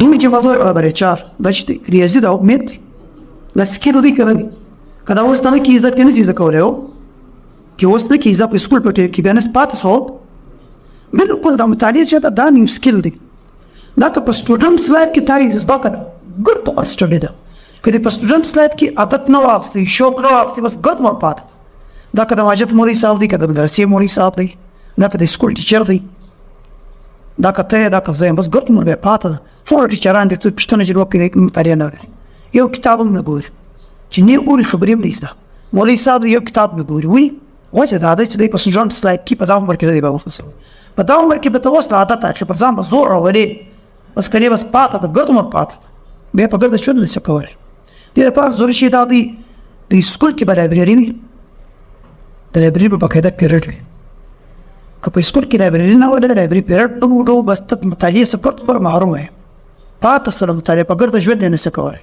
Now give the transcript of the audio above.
دوی چې موضوع برابرې چار دا چې ریاضي دا امید دا سکیل دی که نه دی که دا اوس ته نه کې عزت یې نه شي زده کولی که اوس نه کې عزت په سکول په کې بیا نه پاتې شو بالکل دا مطالعه چې دا نیو سکیل دی دا که په سټوډنټس لایف کې تا یې زده کړه ګډ په سټډي ده که دې په سټوډنټس لایف کې عادت نه واخیستی شوق نه واخیستی بس ګډ ور پاتې دا که د ماجد مولوي صاحب دی که د مدرسې مولوي صاحب دی دا که د سکول ټیچر دی دا که ته دا که زه یم بس ګډ مور بیا پاتې ده څومره ټیچران دي ته پوښتنه چې وکړې مطالعه نه لري یو کتاب هم نه ګوري چې نه ګوري خبرې هم نه زده مولوي صاحب یو کتاب نه ګوري ولې وجه دا ده چې دی په سټوډنټس لایف کې په دا عمر کې دی به وخصوي په دا عمر کې به ته اوس د عادت اخلي پر ځان به زور راولې بس کنې بس پاتې ده ګډ مور پاتې ده بیا په ګرده ژوند نشي کولی دې لپاره ضروري شی دا دی د سکول کې به لایبرري وي د لایبرري به باقاعده پیریډ وي که په سکول کې لایبرري نه وي د لایبرري پیریډ نه وډو بس ته مطالعې سپورت پر محروم وي پاتې سره مطالعه په ګرده ژوند نه نشي کولی